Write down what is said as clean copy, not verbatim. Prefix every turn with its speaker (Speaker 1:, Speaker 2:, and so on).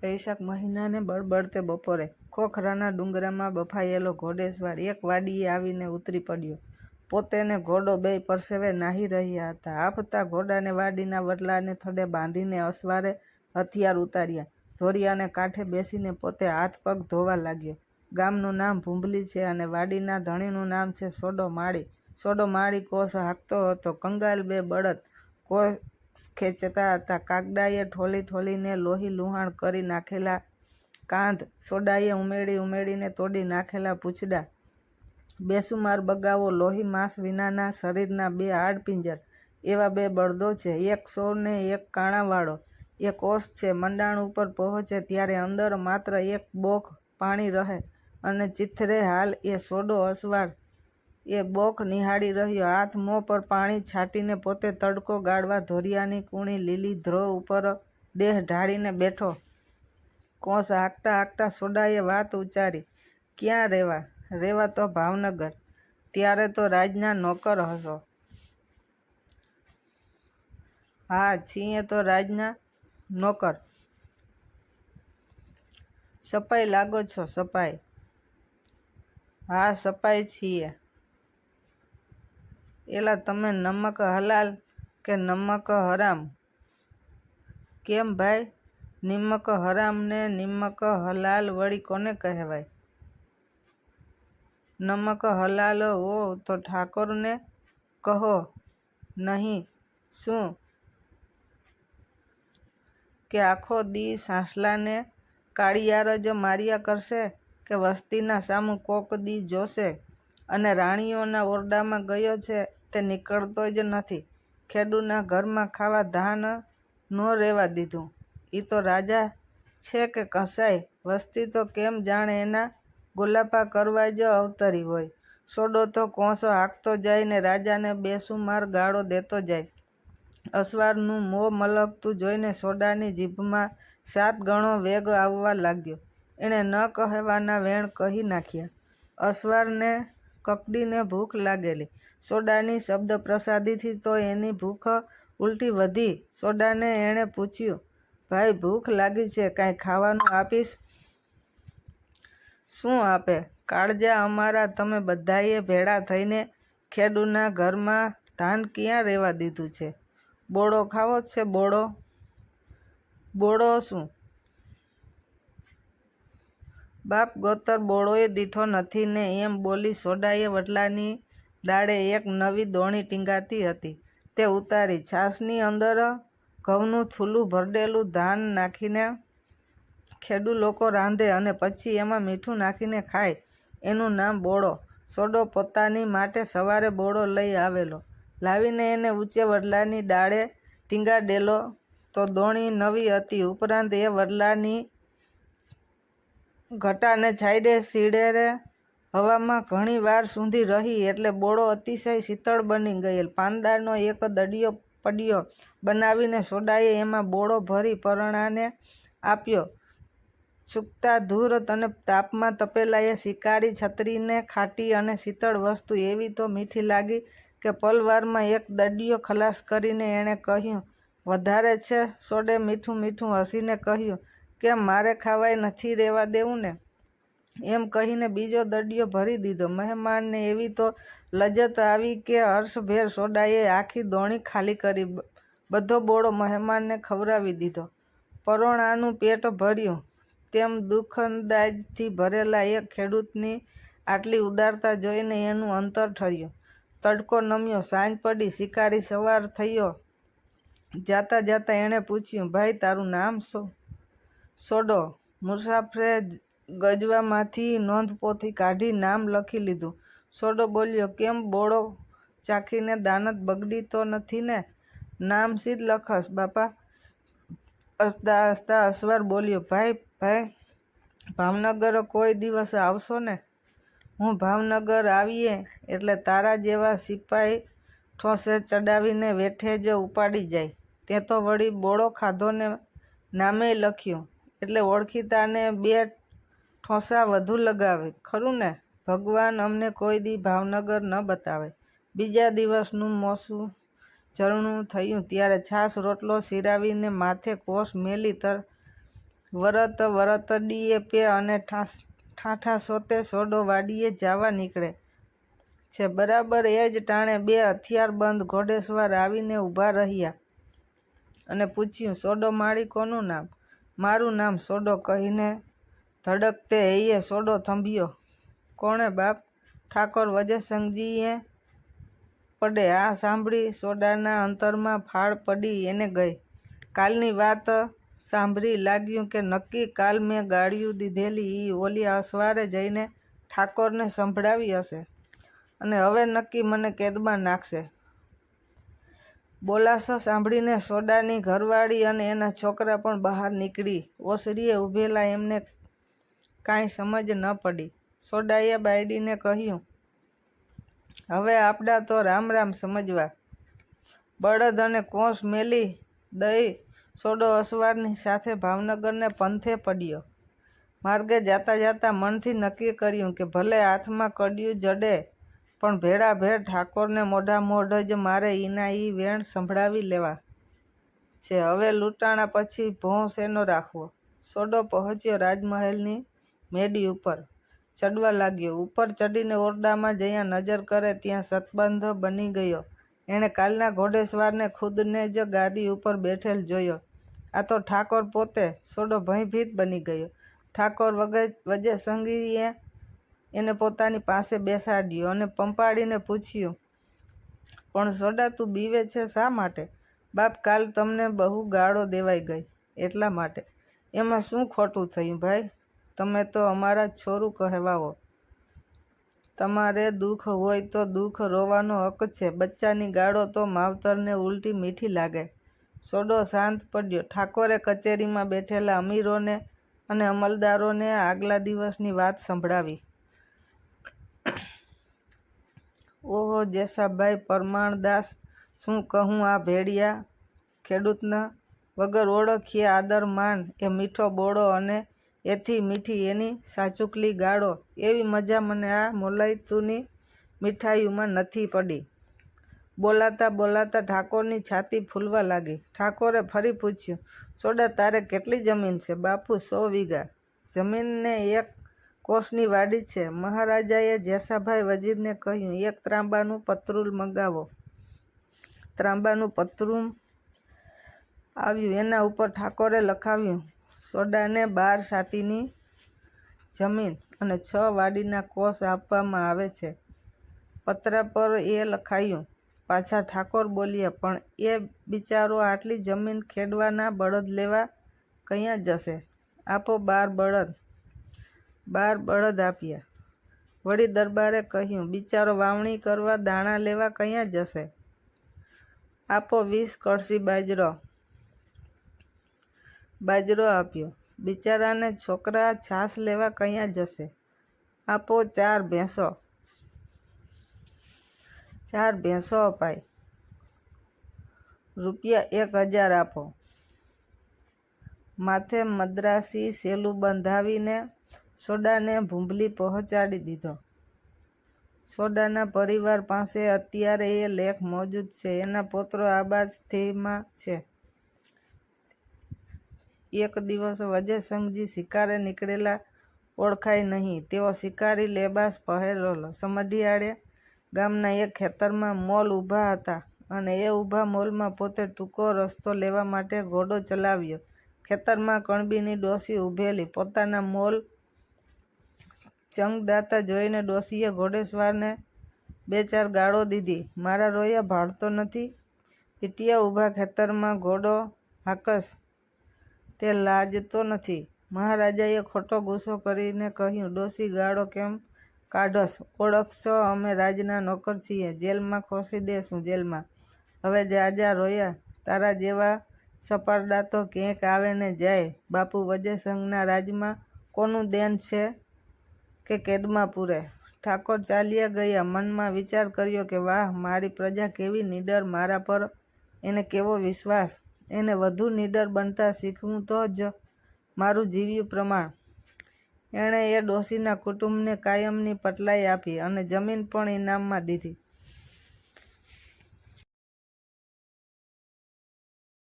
Speaker 1: વૈશાખ મહિનાને બળબડતે બપોરે ખોખરાના ડુંગરામાં બફાયેલો ઘોડેસવાર એક વાડીએ આવીને ઉતરી પડ્યો. પોતે ને ઘોડો બેય પરસેવે નાહી રહ્યા હતા. આફતા ઘોડાને વાડીના વડલાને થડે બાંધીને અસવારે હથિયાર ઉતાર્યા. ધોરિયાને કાંઠે બેસીને પોતે હાથ પગ ધોવા લાગ્યો. ગામનું નામ ભૂંભલી છે અને વાડીના ધણીનું નામ છે સોડો માળી. સોડો માળી કોસ હાંકતો હતો. કંગાલ બે બળદ કોસ ખેંચતા હતા. કાગડાએ ઠોલી ઠોલીને લોહી લુહાણ કરી નાખેલા કાંધ, સોડાએ ઉમેડી ઉમેડીને તોડી નાખેલા પૂંછડા, બેસુમાર બગાવો, લોહી માંસ વિનાના શરીરના બે હાડપિંજર, એવા બે બળદો છે. એક સો ને એક કાણાવાળો. એ કોસ છે. મંડાણ ઉપર પહોંચે ત્યારે અંદર માત્ર એક બોખ પાણી રહે અને ચીથરે હાલ એ સોડો અસવાર એ બોખ નિહાળી રહ્યો. હાથ મોં પર પાણી છાંટીને પોતે તડકો ગાળવા ધોરિયાની કૂણી લીલી ધ્રો ઉપર દેહ ઢાળીને બેઠો. કોસ હાંકતા હાંકતા સોડાએ વાત ઉચ્ચારી, ક્યાં રહેવા? રહેવા તો ભાવનગર. ત્યારે તો રાજના નોકર હશો? હા, છીએ તો રાજના નોકર. સપાઈ લાગો છો? સપાઈ? હા, સપાઈ છીએ. એલા તમે નમક હલાલ કે નમક હરામ? કેમ ભાઈ? નિમક હરામ ને નિમક હલાલ વળી કોને કહેવાય? નમક હલાલ હો તો ઠાકોરને કહો. નહીં શું કે આખો દી સાંસલાને કાળિયાર જ માર્યા કરશે કે વસ્તીના સામું કોક દી જોશે? અને રાણીઓના ઓરડામાં ગયો છે તે નીકળતો જ નથી. ખેડૂના ઘરમાં ખાવા ધાન નો રહેવા દીધું. ઈ તો રાજા છે કે કસાઈ? વસ્તી તો કેમ જાણે એના ગુલાપા કરવા જ અવતરી હોય. સોડો તો કોંસો હાંકતો જાય ને રાજાને બેસુમાર ગાળો દેતો જાય. અસવારનું મોં મલકતું જોઈને સોડાની જીભમાં 7 ગણો વેગ આવવા લાગ્યો. એણે ન કહેવાના વેણ કહી નાખ્યા. અસવારને કકડીને ભૂખ લાગેલી. સોડાની શબ્દ પ્રસાદીથી તો એની ભૂખ ઉલટી વધી. સોડાને એણે પૂછ્યું, ભાઈ ભૂખ લાગી છે, કાંઈ ખાવાનું આપીશ? શું આપે? કાળજા અમારા, તમે બધાએ ભેળા થઈને ખેડૂના ઘરમાં ધાન ક્યાં રહેવા દીધું છે? બોળો ખાવો છે? બોળો? બોળો શું? બાપ ગોતર બોળોય દીઠો નથી ને એમ બોલી સોડાએ વડલાની ડાળે એક નવી દોણી ટીંગાતી હતી તે ઉતારી. છાશની અંદર ઘઉંનું થૂલું ભરડેલું ધાન નાખીને ખેડૂ લોકો રાંધે અને પછી એમાં મીઠું નાખીને ખાય. એનું નામ બોળો. સોડો પોતાની માટે સવારે બોળો લઈ આવેલો. લાવીને એને ઊંચે વડલાની ડાળે ટીંગાડેલો તો દોણી નવી હતી. ઉપરાંત એ વડલાની ઘટાને છાંયડે સીડેરે હવામાં ઘણી વાર સુધી રહી એટલે બોળો અતિશય શીતળ બની ગયેલ. પાંદાળનો એક દડિયો પડિયો બનાવીને સોડાએ એમાં બોળો ભરી પરણાને આપ્યો. સૂકતા ધૂર અને તાપમાં તપેલા એ શિકારી છત્રીને ખાટી અને શીતળ વસ્તુ એવી તો મીઠી લાગી કે પલવારમાં એક દડિયો ખલાસ કરીને એણે કહ્યું, વધારે છે? સોડે મીઠું મીઠું હસીને કહ્યું, કેમ મારે ખાવાય નથી રહેવા દેવું ને? એમ કહીને બીજો દડિયો ભરી દીધો. મહેમાનને એવી તો લજ્જત આવી કે હર્ષભેર સોડાએ આખી દોણી ખાલી કરી બધો બોળો મહેમાનને ખવડાવી દીધો. પરોણાનું પેટ ભર્યું તેમ દુઃખદાયથી ભરેલા એક ખેડૂતની આટલી ઉદારતા જોઈને એનું અંતર ઠર્યું. તડકો નમ્યો, સાંજ પડી, શિકારી સવાર થયો. જાતા જાતા એણે પૂછ્યું, ભાઈ તારું નામ શું? સોડો. મુસાફરે ગજવામાંથી નોંધપોથી કાઢી નામ લખી લીધું. સોડો બોલ્યો, કેમ બોળો ચાખીને દાનત બગડી તો નથી ને? નામ શી લખસ બાપા? હસતા હસતા અસવાર બોલ્યો, ભાઈ ભાવનગર કોઈ દિવસ આવશો ને? હું ભાવનગર આવીએ એટલે તારા જેવા સિપાઈ ઠોસે ચડાવીને વેઠે જ ઉપાડી જાય. તે તો વળી બોળો ખાધો ને નામેય લખ્યું એટલે ઓળખીતાને 2 ઠોસા વધુ લગાવે, ખરું ને? ભગવાન અમને કોઈ દી ભાવનગર ન બતાવે. બીજા દિવસનું મોસું ઝરણું થયું ત્યારે છાશ રોટલો સિરાવીને માથે કોસ મેલી વરત વરતડીએ પે અને ઠાઠા સોતે સોડો વાડીએ જવા નીકળે છે. બરાબર એ જ ટાણે બે હથિયારબંધ ઘોડેસવાર આવીને ઊભા રહ્યા અને પૂછ્યું, સોડો માળી કોનું નામ? મારું નામ સોડો કહીને ધડકતે હૈયે સોડો થંભ્યો. કોણે બાપ? ઠાકોર વજયસંઘજીએ પડે. આ સાંભળી સોડાના અંતરમાં ફાળ પડી એને ગઈ. કાલની વાત સાંભળી લાગ્યું કે નક્કી કાલ મેં ગાળ્યું દીધેલી ઈ ઓલી અસવારે જઈને ઠાકોરને સંભળાવી હશે અને હવે નક્કી મને કેદમાં નાખશે. બોલાસો સાંભળીને સોડાની ઘરવાળી અને એના છોકરા પણ બહાર નીકળી. ઓસરીએ ઊભેલા એમને કાંઈ સમજ ન પડી. સોડાએ બાયડીને કહ્યું, હવે આપડા તો રામ રામ સમજવા. બળદ અને કોંસ મેલી દઈ સોડો અસવારની સાથે ભાવનગરને પંથે પડ્યો. માર્ગે જાતા જાતા મનથી નક્કી કર્યું કે ભલે હાથમાં કડિયું જડે પણ ભેળા ભેળ ઠાકોરને મોઢા મોઢ જ મારે ઈના ઈ વેણ સંભળાવી લેવા છે. હવે લૂંટાણા પછી ભોં શેનો રાખવો? સોડો પહોંચ્યો રાજમહેલની મેડી ઉપર. ચડવા લાગ્યો. ઉપર ચડીને ઓરડામાં જ્યાં નજર કરે ત્યાં સતબંધ બની ગયો. એણે કાલના ઘોડેસવારને ખુદને જ ગાદી ઉપર બેઠેલ જોયો. આ તો ઠાકોર પોતે! સોડો ભયભીત બની ગયો. ઠાકોર વજયસંઘજીએ એને પોતાની પાસે બેસાડ્યો અને પંપાડીને પૂછ્યું, પણ સોડા તું બીવે છે શા માટે? બાપ, કાલ તમને બહુ ગાળો દેવાઈ ગઈ એટલા માટે. એમાં શું ખોટું થયું ભાઈ? તમે તો અમારા છોરું કહેવાઓ. તમારે દુઃખ હોય તો દુઃખ રોવાનો હક છે. બચ્ચાની ગાળો તો માવતરને ઉલટી મીઠી લાગે. સોડો શાંત પડ્યો. ઠાકોરે કચેરીમાં બેઠેલા અમીરોને અને અમલદારોને આગલા દિવસની વાત સંભળાવી. ઓહો જેસાભાઈ પરમાણદાસ, શું કહું આ ભેડિયા ખેડૂતના? વગર ઓળખીએ આદર માન એ મીઠો બોળો અને એથી મીઠી એની સાચુકલી ગાળો. એવી મજા મને આ મોલાઈતુની મીઠાઈઓમાં નથી પડી. બોલાતા બોલાતા ઠાકોરની છાતી ફૂલવા લાગી. ઠાકોરે ફરી પૂછ્યું, સોડા તારે કેટલી જમીન છે? બાપુ 100 વીઘા જમીનને 1 કોસની વાડી છે. મહારાજાએ જેસાભાઈ વજીરને કહ્યું, 1 ત્રાંબાનું પતરું મંગાવો. ત્રાંબાનું પતરું આવ્યું. એના ઉપર ઠાકોરે લખાવ્યું, સોડાને 12 સાતીની જમીન અને 6 વાડીના કોષ આપવામાં આવે છે. પતરા પર એ લખાયું. પાછા ઠાકોર બોલ્યા, પણ એ બિચારો આટલી જમીન ખેડવાના બળદ લેવા કયાં જશે? આપો 12 બળદ. 12 બળદ આપ્યા. વળી દરબારે કહ્યું, બિચારો વાવણી કરવા દાણા લેવા કયાં જશે? આપો 20 કળશી બાજરો. બાજરો આપ્યો. બિચારાને છોકરા છાશ લેવા કયાં જશે? આપો 4 ભેંસો. 4 ભેંસો અપાય. રૂપિયા 1000 આપો. માથે મદ્રાસી સેલું બંધાવીને સોડાને ભૂંભલી પહોંચાડી દીધો. સોડાના પરિવાર પાસે અત્યારે એ લેખ મોજૂદ છે. એના પોત્રો આબાદસ્થિમાં છે. એક દિવસ વજયસંઘજી શિકારે નીકળેલા ઓળખાય નહીં. તેઓ શિકારી લેબાસ પહેરેલો સમઢિયાળે ગામના એક ખેતરમાં મોલ ઊભા હતા અને એ ઊભા મોલમાં પોતે ટૂંકો રસ્તો લેવા માટે ઘોડો ચલાવ્યો. ખેતરમાં કણબીની ડોસી ઊભેલી. પોતાના મોલ ચંગદાતા જોઈને ડોસીએ ઘોડેસવારને 2-4 ગાળો દીધી. મારા રોયા ભાળતો નથી? પીટિયા ઊભા ખેતરમાં ઘોડો હાકસ તે લાજતો નથી? મહારાજાએ ખોટો ગુસ્સો કરીને કહ્યું, ડોસી ગાળો કેમ કાઢસ? ઓળખશો? અમે રાજના નોકર છીએ. જેલમાં ખોસી દેશું, જેલમાં. હવે જા રોયા. તારા જેવા સપારડા તો ક્યાંક આવે ને જાય. બાપુ, વજયસંઘના રાજમાં કોનું દેન છે કે કેદમાં પૂરે? ઠાકોર ચાલ્યા ગયા. મનમાં વિચાર કર્યો કે વાહ, મારી પ્રજા કેવી નીડર, મારા પર એને કેવો વિશ્વાસ. એને વધુ નીડર બનતા શીખવું તો જ મારું જીવ્યું પ્રમાણ. એણે એ ડોશીના કુટુંબને કાયમની પટલાઈ આપી અને જમીન પણ ઇનામમાં દીધી.